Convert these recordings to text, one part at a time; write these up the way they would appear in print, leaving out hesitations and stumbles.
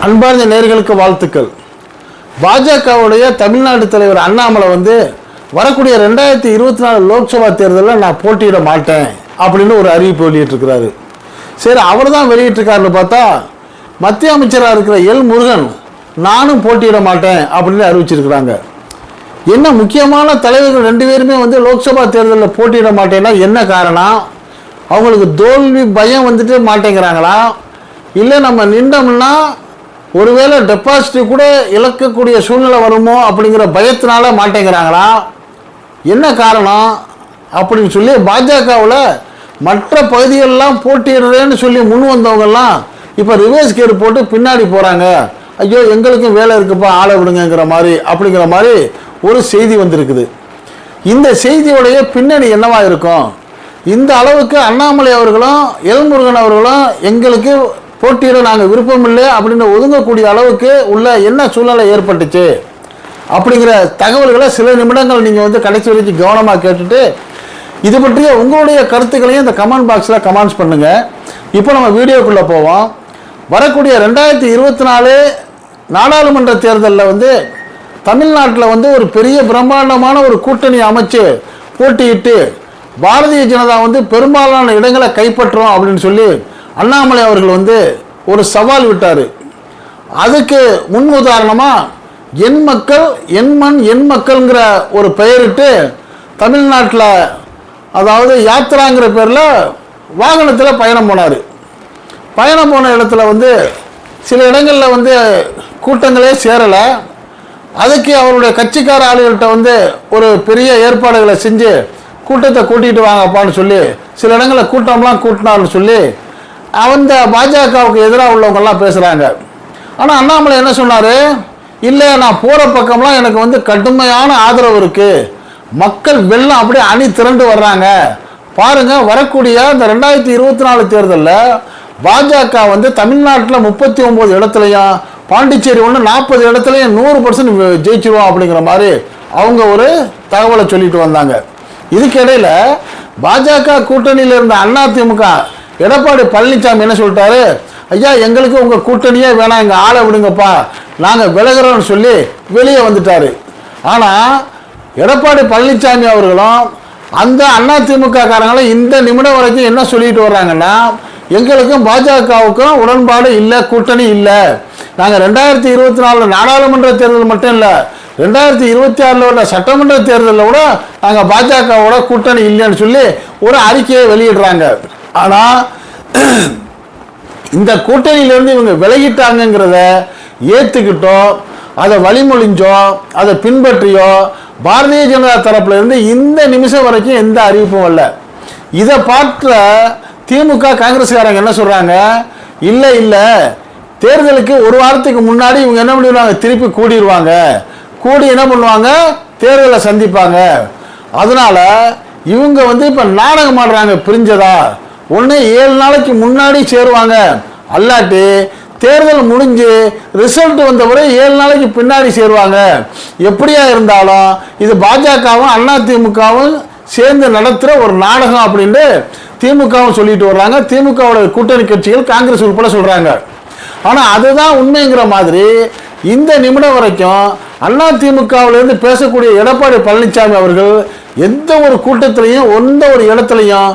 அன்பார்ந்த நேயர்களுக்கு வாழ்த்துக்கள். பாஜகவுடைய தமிழ்நாடு தலைவர் அண்ணாமலை வரக்கூடிய 2024 லோக்சபா தேர்தலில் நான் போட்டியிட மாட்டேன் அப்படின்னு ஒரு அறிவிப்பு வெளியிட்டிருக்கிறாரு. சரி, அவர் தான் வெளியிட்டிருக்காருன்னு பார்த்தா மத்திய அமைச்சராக இருக்கிற எல் முருகன் நானும் போட்டியிட மாட்டேன் அப்படின்னு அறிவிச்சிருக்கிறாங்க. என்ன முக்கியமான தலைவர்கள் 2 பேருமே லோக்சபா தேர்தலில் போட்டியிட மாட்டேன்னா என்ன காரணம்? அவங்களுக்கு தோல்வி பயம் மாட்டேங்கிறாங்களா? இல்லை நம்ம நின்றோம்னா ஒருவேளை டெபாசிட் கூட இழக்கக்கூடிய சூழ்நிலை வருமோ அப்படிங்கிற பயத்தினால மாட்டேங்கிறாங்களா? என்ன காரணம் அப்படின்னு சொல்லி பாஜகவில் மற்ற பகுதிகளெலாம் போட்டியிடுறேன்னு சொல்லி முன் வந்தவங்கெல்லாம் இப்போ ரிவர்ஸ் கேர் போட்டு பின்னாடி போகிறாங்க. ஐயோ எங்களுக்கும் வேலை இருக்குப்பா, ஆளை விடுங்கிற மாதிரி அப்படிங்கிற மாதிரி ஒரு செய்தி வந்திருக்குது. இந்த செய்தியோடைய பின்னணி என்னவா இருக்கும்? இந்த அளவுக்கு அண்ணாமலை அவர்களும் எல்முருகன் அவர்களும் எங்களுக்கு போட்டியிட நாங்கள் விருப்பம் இல்லை அப்படின்னு ஒதுங்கக்கூடிய அளவுக்கு உள்ள என்ன சூழ்நிலை ஏற்பட்டுச்சு அப்படிங்கிற தகவல்களை சில நிமிடங்கள் நீங்கள் கடைசி வரைக்கும் கவனமாக கேட்டுட்டு இது பற்றிய உங்களுடைய கருத்துக்களையும் இந்த கமெண்ட் பாக்ஸில் கமெண்ட்ஸ் பண்ணுங்கள். இப்போ நம்ம வீடியோக்குள்ளே போவோம். வரக்கூடிய 2024 நாடாளுமன்ற தேர்தலில் தமிழ்நாட்டில் ஒரு பெரிய பிரம்மாண்டமான ஒரு கூட்டணி அமைச்சு போட்டியிட்டு பாரதிய ஜனதா பெரும்பாலான இடங்களை கைப்பற்றோம் அப்படின்னு சொல்லி அண்ணாமலை அவர்கள் ஒரு சவால் விட்டார். அதுக்கு முன் உதாரணமாக என் மக்கள் என் மண் என் மக்கள்ங்கிற ஒரு பெயரிட்டு தமிழ்நாட்டில் அதாவது யாத்திராங்கிற பேரில் வாகனத்தில் பயணம் போனார். பயணம் போன இடத்துல சில இடங்களில் கூட்டங்களே சேரலை. அதுக்கு அவருடைய கட்சிக்கார ஆளுகள்கிட்ட ஒரு பெரிய ஏற்பாடுகளை செஞ்சு கூட்டத்தை கூட்டிகிட்டு வாங்கப்பான்னு சொல்லி சில இடங்களில் கூட்டம்லாம் கூட்டினார்னு சொல்லி அந்த பாஜகவுக்கு எதிராக உள்ளவங்கெல்லாம் பேசுகிறாங்க. ஆனால் அண்ணாமலை என்ன சொன்னார்? இல்லை, நான் போகிற பக்கம்லாம் எனக்கு கடுமையான ஆதரவு இருக்குது, மக்கள் வெள்ளம் அப்படியே அணி திரண்டு வர்றாங்க பாருங்கள். வரக்கூடிய இந்த 2024 தேர்தலில் பாஜக தமிழ்நாட்டில் 39 இடத்துலையும் பாண்டிச்சேரி 40 இடத்துலையும் 100% ஜெயிச்சிருவோம் அப்படிங்கிற மாதிரி அவங்க ஒரு தகவலை சொல்லிட்டு வந்தாங்க. இதுக்கிடையில் பாஜக கூட்டணியில் இருந்த அதிமுக எடப்பாடி பழனிசாமி என்ன சொல்லிட்டாரு? ஐயா எங்களுக்கு உங்கள் கூட்டணியே வேணாம், எங்கள் ஆளை விடுங்கப்பா, நாங்கள் விலகிறோம்னு சொல்லி வெளியே வந்துட்டார். ஆனால் எடப்பாடி பழனிசாமி அவர்களும் அந்த அதிமுக காரங்களும் இந்த நிமிடம் வரைக்கும் என்ன சொல்லிட்டு வர்றாங்கன்னா, எங்களுக்கும் பாஜகவுக்கும் உடன்பாடு இல்லை, கூட்டணி இல்லை. நாங்கள் 2024 நாடாளுமன்ற தேர்தல் மட்டும் இல்லை, 2026 சட்டமன்ற தேர்தலில் கூட நாங்கள் பாஜகவோட கூட்டணி இல்லைன்னு சொல்லி ஒரு அறிக்கையை வெளியிடுறாங்க. ஆனால் இந்த கூட்டணியிலேருந்து இவங்க விலகிட்டாங்கிறத ஏற்றுக்கிட்டோ அதை வழிமொழிஞ்சோ அதை பின்பற்றியோ பாரதிய ஜனதா தரப்புலேருந்து இந்த நிமிஷம் வரைக்கும் எந்த அறிவிப்பும் இல்லை. இதை பார்த்த திமுக காங்கிரஸ்காரங்க என்ன சொல்கிறாங்க? இல்லை இல்லை, தேர்தலுக்கு ஒரு வாரத்துக்கு முன்னாடி இவங்க என்ன பண்ணிடுவாங்க, திருப்பி கூடிடுவாங்க, கூடி என்ன பண்ணுவாங்க, தேர்தலை சந்திப்பாங்க. அதனால் இவங்க இப்போ நாடகம் ஆடுறாங்க பிரிஞ்சதா. ஒன்று 7 நாளைக்கு முன்னாடி சேருவாங்க, அல்லாட்டி தேர்தல் முடிஞ்சு ரிசல்ட் வந்த பிறகு 7 நாளைக்கு பின்னாடி சேருவாங்க. எப்படியா இருந்தாலும் இது பாஜகவும் அதிமுகவும் சேர்ந்து நடத்துகிற ஒரு நாடகம் அப்படின்னு திமுகவும் சொல்லிட்டு வர்றாங்க. திமுகவோட கூட்டணி கட்சிகள் காங்கிரஸ் உட்பட சொல்கிறாங்க. ஆனால் அதுதான் உண்மைங்கிற மாதிரி இந்த நிமிடம் வரைக்கும் அதிமுகவிலிருந்து பேசக்கூடிய எடப்பாடி பழனிசாமி அவர்கள் எந்த ஒரு கூட்டத்திலையும் எந்த ஒரு இடத்துலையும்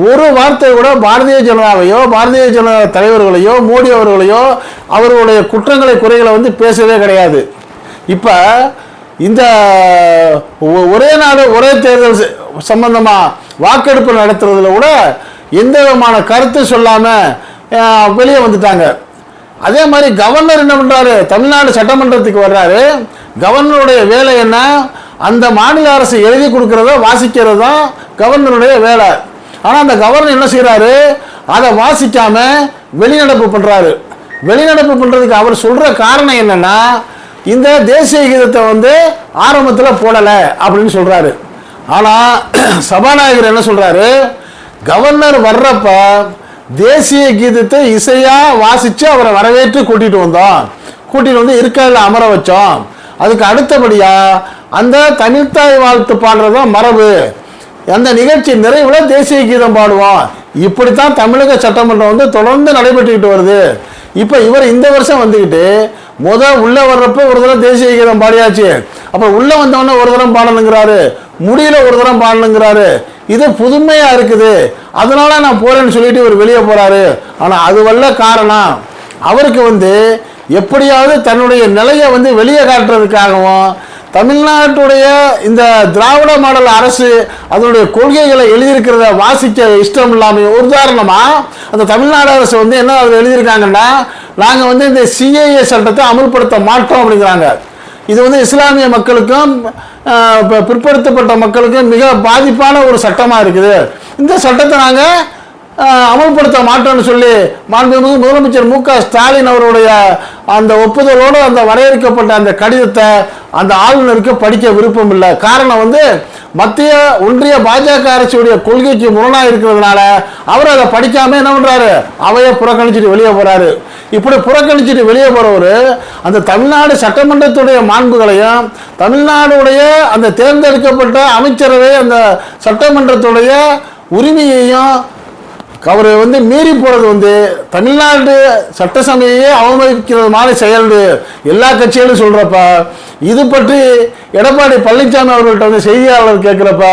ஒரு வார்த்தை கூட பாரதிய ஜனதாவையோ பாரதிய ஜனதா தலைவர்களையோ மோடி அவர்களையோ அவர்களுடைய குற்றங்களை குறைகளை பேசவே கிடையாது. இப்போ இந்த ஒரே நாடு ஒரே தேர்தல் சம்பந்தமாக வாக்கெடுப்பு நடத்துறதுல கூட எந்த விதமான கருத்து சொல்லாமல் வெளியே வந்துட்டாங்க. அதே மாதிரி கவர்னர் என்ன பண்ணுறாரு? தமிழ்நாடு சட்டமன்றத்துக்கு வர்றாரு. கவர்னருடைய வேலை என்ன? அந்த மாநில அரசு எழுதி கொடுக்கறத வாசிக்கிறது தான் கவர்னருடைய வேலை. ஆனால் அந்த கவர்னர் என்ன செய்கிறாரு? அதை வாசிக்காம வெளிநடப்பு பண்ணுறாரு. வெளிநடப்பு பண்ணுறதுக்கு அவர் சொல்கிற காரணம் என்னன்னா, இந்த தேசிய கீதத்தை ஆரம்பத்தில் போடலை அப்படின்னு சொல்கிறாரு. ஆனால் சபாநாயகர் என்ன சொல்கிறாரு? கவர்னர் வர்றப்ப தேசிய கீதத்தை இசையாக வாசித்து அவரை வரவேற்று கூட்டிகிட்டு வந்தோம், கூட்டிகிட்டு இருக்கையில் அமர வச்சோம். அதுக்கு அடுத்தபடியாக அந்த தமிழ்த்தாய் வாழ்த்து பாடுறதும் மரபு. அந்த நிகழ்ச்சி நிறைவில் தேசிய கீதம் பாடுவோம். இப்படித்தான் தமிழக சட்டமன்றம் தொடர்ந்து நடைபெற்றுக்கிட்டு வருது. இப்போ இவர் இந்த வருஷம் வந்துக்கிட்டு உள்ள வர்றப்ப ஒரு தடவை தேசிய கீதம் பாடியாச்சு, அப்போ உள்ள வந்தவொடனே ஒரு தரம் பாடணுங்கிறாரு, முடியல ஒரு தரம் பாடணுங்கிறாரு. இது புதுமையா இருக்குது, அதனால நான் போறேன்னு சொல்லிட்டு இவர் வெளியே போறாரு. ஆனா அது வல்ல காரணம் அவருக்கு எப்படியாவது தன்னுடைய நிலையை வெளியே காட்டுறதுக்காகவும், தமிழ்நாட்டுடைய இந்த திராவிட மாடல் அரசு அதனுடைய கொள்கைகளை எழுதியிருக்கிறத வாசிக்க இஷ்டம் இல்லாமல், ஒரு உதாரணமா அந்த தமிழ்நாடு அரசு என்ன அதில் எழுதியிருக்காங்கன்னா, நாங்கள் இந்த சிஏஏ சட்டத்தை அமல்படுத்த மாட்டோம் அப்படிங்கிறாங்க. இது இஸ்லாமிய மக்களுக்கும் பிற்படுத்தப்பட்ட மக்களுக்கும் மிக பாதிப்பான ஒரு சட்டமாக இருக்குது. இந்த சட்டத்தை நாங்கள் அமல்படுத்த மாட்டோம்னு சொல்லி மாண்புமிகு முதலமைச்சர் மு.க. ஸ்டாலின் அவருடைய அந்த ஒப்புதலோடு அந்த வரையறுக்கப்பட்ட அந்த கடிதத்தை அந்த ஆளுநருக்கு படிக்க விருப்பம் இல்லை. காரணம் மத்திய ஒன்றிய பாஜக அரசுடைய கொள்கைக்கு முரணாக இருக்கிறதுனால அவர் அதை படிக்காம என்ன பண்றாரு, அவையை புறக்கணிச்சுட்டு வெளியே போறாரு. இப்படி புறக்கணிச்சுட்டு வெளியே போறவரு அந்த தமிழ்நாடு சட்டமன்றத்துடைய மாண்புகளையும், தமிழ்நாடுடைய அந்த தேர்ந்தெடுக்கப்பட்ட அமைச்சரவை அந்த சட்டமன்றத்துடைய உரிமையையும் அவர் மீறி போறது தமிழ்நாடு சட்டசபையே அவமதிக்கிறது மாதிரி செயல் எல்லா கட்சிகளும் சொல்றப்ப, இது பற்றி எடப்பாடி பழனிசாமி அவர்கள்ட்ட செய்தியாளர் கேட்கிறப்ப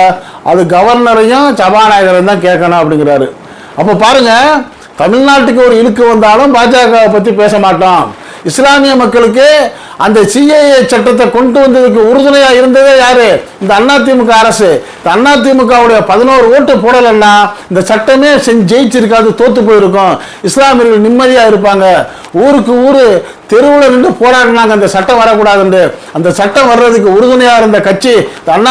அது கவர்னரையும் சபாநாயகரையும் தான் கேட்கணும் அப்படிங்கிறாரு. அப்ப பாருங்க, தமிழ்நாட்டுக்கு ஒரு இழுக்கு வந்தாலும் பாஜக பத்தி பேச மாட்டோம். இஸ்லாமிய மக்களுக்கு அந்த சிஏஏ சட்டத்தை கொண்டு வந்ததுக்கு உறுதுணையா இருந்ததே யாரு, இந்த அதிமுக அரசு. இந்த அதிமுகவுடைய 11 ஓட்டு போடலன்னா இந்த சட்டமே ஜெயிச்சிருக்காது, தோத்து போயிருக்கும். இஸ்லாமியர்கள் நிம்மதியா இருப்பாங்க. ஊருக்கு ஊரு தெருவில் நின்று போராடினாங்க அந்த சட்டம் வரக்கூடாதுன்னு. அந்த சட்டம் வர்றதுக்கு உறுதுணையா இருந்த கட்சி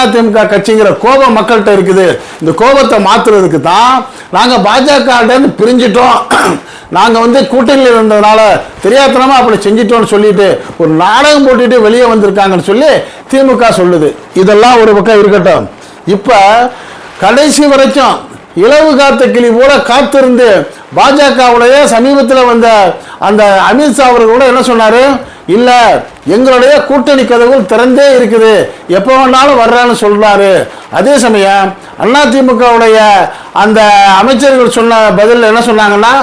அதிமுக கட்சிங்கிற கோபம் மக்கள்கிட்ட இருக்குது. இந்த கோபத்தை மாத்துறதுக்கு தான் நாங்க பாஜக பிரிஞ்சிட்டோம், நாங்க கூட்டணியில் இருந்ததுனால தெரியாதனமா அப்படி செஞ்சிட்டோம்னு சொல்லிட்டு ஒரு நாடகம் போட்டுட்டு வெளியே வந்திருக்காங்கன்னு சொல்லி திமுக சொல்லுது. இதெல்லாம் ஒரு பக்கம் இருக்கட்டும். இப்ப கடைசி வரைக்கும் இலவு காத்த கிளி போல காத்திருந்து பாஜகவுடைய சமீபத்தில் வந்த அந்த அமித்ஷா அவர்கள் கூட என்ன சொன்னாரு, இல்ல எங்களுடைய கூட்டணி கதவுகள் திறந்தே இருக்குது, எப்போ வேணாலும் வர்றான்னு சொல்றாரு. அதே சமயம் அதிமுகவுடைய அந்த அமைச்சர்கள் சொன்ன பதில் என்ன சொன்னாங்கன்னா,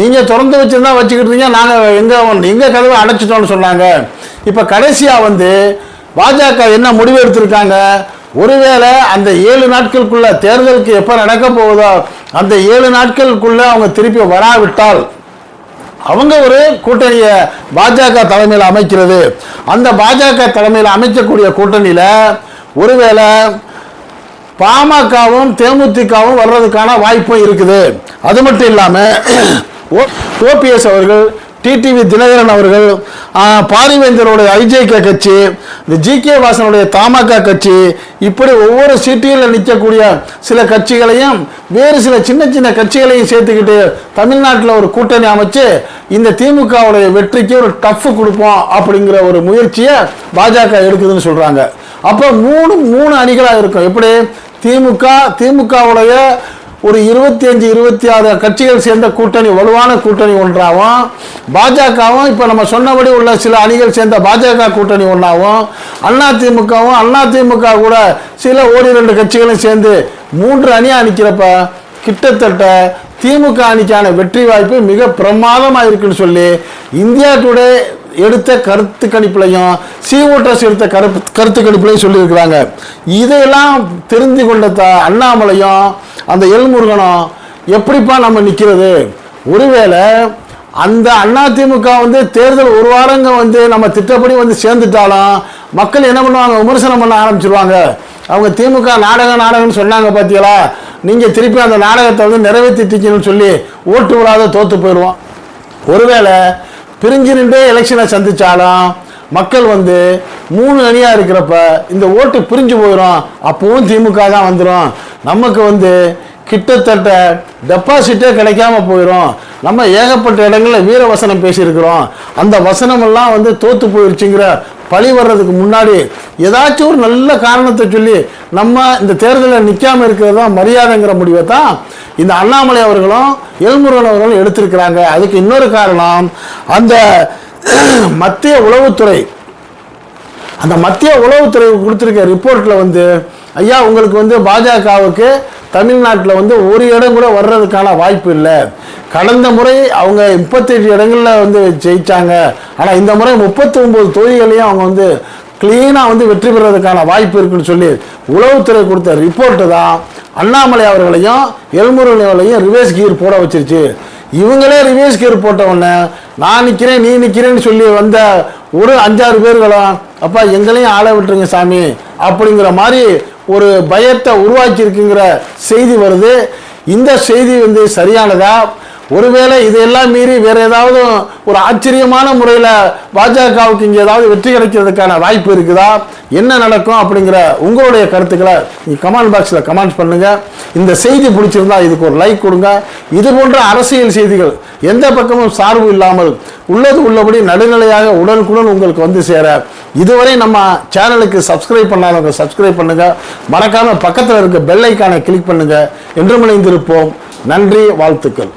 நீங்க திறந்து வச்சிருந்தா வச்சுக்கிட்டீங்க, நாங்க எங்க கதவை அடைச்சிட்டோம்னு சொன்னாங்க. இப்ப கடைசியா பாஜக என்ன முடிவு எடுத்திருக்காங்க, ஒருவேளை அந்த 7 நாட்களுக்குள்ள தேர்தலுக்கு எப்ப நடக்க போகுதோ அந்த 7 நாட்களுக்குள்ள அவங்க திருப்பி வராவிட்டால் அவங்க ஒரு கூட்டணியை பாஜக தலைமையில் அமைக்கிறது. அந்த பாஜக தலைமையில் அமைக்கக்கூடிய கூட்டணியில ஒருவேளை பாமகவும் தேமுதிகவும் வர்றதுக்கான வாய்ப்பும் இருக்குது. அது மட்டும் இல்லாம ஓபிஎஸ் அவர்கள், டிடிவி தினகரன் அவர்கள், பாரிவேந்தருடைய ஐஜேகே கட்சி, இந்த ஜி.கே. வாசனுடைய தமாக கட்சி, இப்படி ஒவ்வொரு சீட்டியில் நிற்கக்கூடிய சில கட்சிகளையும் வேறு சில சின்ன சின்ன கட்சிகளையும் சேர்த்துக்கிட்டு தமிழ்நாட்டில் ஒரு கூட்டணி அமைச்சு இந்த திமுகவுடைய வெற்றிக்கு ஒரு டஃப் கொடுப்போம் அப்படிங்கிற ஒரு முயற்சியை பாஜக எடுக்குதுன்னு சொல்றாங்க. அப்போ மூணு அணிகளாக இருக்கும். எப்படி திமுகவுடைய ஒரு 25-26 கட்சிகள் சேர்ந்த கூட்டணி, வலுவான கூட்டணி ஒன்றாகவும், பாஜகவும் இப்போ நம்ம சொன்னபடி உள்ள சில அணிகள் சேர்ந்த பாஜக கூட்டணி ஒன்றாகவும், அதிமுக கூட சில 1-2 கட்சிகளும் சேர்ந்து 3 அணியா நிற்கிறப்ப கிட்டத்தட்ட திமுக அணிக்கான வெற்றி வாய்ப்பு மிக பிரமாதமாக இருக்குன்னு சொல்லி இந்தியா டுடே எடுத்த கருத்து கணிப்புலையும் சிஓட்டஸ் எடுத்த கருத்து கணிப்புலையும் சொல்லியிருக்கிறாங்க. இதையெல்லாம் தெரிந்து கொண்ட அண்ணாமலையும் அந்த எல்முருகனும் எப்படிப்பா நம்ம நிற்கிறது, ஒருவேளை அந்த அதிமுக தேர்தல் ஒரு வாரங்க நம்ம திட்டப்படி சேர்ந்துட்டாலும் மக்கள் என்ன பண்ணுவாங்க, விமர்சனம் பண்ண ஆரம்பிச்சிருவாங்க. அவங்க திமுக நாடகம்னு சொன்னாங்க பார்த்தீங்களா, நீங்க திருப்பி அந்த நாடகத்தை நிறைவேற்றிட்டீங்கன்னு சொல்லி ஓட்டு விழாத தோத்து போயிடுவோம். ஒருவேளை பிரிஞ்சு நின்றே எலெக்ஷனை சந்திச்சாலும் மக்கள் 3 அணியா இருக்கிறப்ப இந்த ஓட்டு பிரிஞ்சு போயிடும். அப்பவும் திமுக தான் வந்துடும். நமக்கு கிட்டத்தட்ட டெபாசிட்டே கிடைக்காம போயிடும். நம்ம ஏகப்பட்ட இடங்களில் வீர வசனம் பேசியிருக்கிறோம், அந்த வசனம் எல்லாம் தோத்து போயிடுச்சுங்கிற பழி வர்றதுக்கு முன்னாடி ஏதாச்சும் ஒரு நல்ல காரணத்தை சொல்லி நம்ம இந்த தேர்தலில் நிற்காம இருக்கிறது தான் மரியாதைங்கிற முடிவை தான் இந்த அண்ணாமலை அவர்களும் எல்முருகன் அவர்களும் எடுத்திருக்கிறாங்க. அதுக்கு இன்னொரு காரணம், அந்த மத்திய உளவுத்துறை கொடுத்திருக்க ரிப்போர்ட்ல ஐயா உங்களுக்கு பாஜகவுக்கு தமிழ்நாட்டில் ஒரு இடம் கூட வர்றதுக்கான வாய்ப்பு இல்லை. கடந்த முறை அவங்க 38 இடங்களில் வந்து ஜெயிச்சாங்க. ஆனால் இந்த முறை 39 தொகுதிகளையும் அவங்க வந்து கிளீனாக வந்து வெற்றி பெறுவதற்கான வாய்ப்பு இருக்குன்னு சொல்லி உளவுத்துறை கொடுத்த ரிப்போர்ட்டு தான் அண்ணாமலை அவர்களையும் எல்முருகனையும் ரிவேஸ் கீர் போட வச்சிருச்சு. இவங்களே ரிவேஸ் கீர் போட்ட உடனே நான் நிற்கிறேன் நீ நிற்கிறேன்னு சொல்லி வந்த ஒரு 5-6 பேர்களும் அப்பா எங்களையும் ஆள விட்டுருங்க சாமி அப்படிங்கிற மாதிரி ஒரு பயத்தை உருவாக்கி இருக்குங்கிற செய்தி வருது. இந்த செய்தி வந்து சரியானதா? ஒருவேளை இதையெல்லாம் மீறி வேற ஏதாவது ஒரு ஆச்சரியமான முறையில் பாஜகவுக்கு இங்கே ஏதாவது வெற்றி கிடைக்கிறதுக்கான வாய்ப்பு இருக்குதா? என்ன நடக்கும் அப்படிங்கிற உங்களுடைய கருத்துக்களை நீங்கள் கமெண்ட் பாக்ஸில் கமெண்ட்ஸ் பண்ணுங்க. இந்த செய்தி பிடிச்சிருந்தா இதுக்கு ஒரு லைக் கொடுங்க. இது போன்ற அரசியல் செய்திகள் எந்த பக்கமும் சார்பு இல்லாமல் உள்ளது உள்ளபடி நடுநிலையாக உடனுக்குடன் உங்களுக்கு வந்து சேர இதுவரை நம்ம சேனலுக்கு சப்ஸ்கிரைப் பண்ணாதவங்க சப்ஸ்கிரைப் பண்ணுங்க. மறக்காம பக்கத்தில் இருக்க பெல் ஐக்கானை கிளிக் பண்ணுங்க. என்றும் இணைந்திருப்போம். நன்றி, வாழ்த்துக்கள்.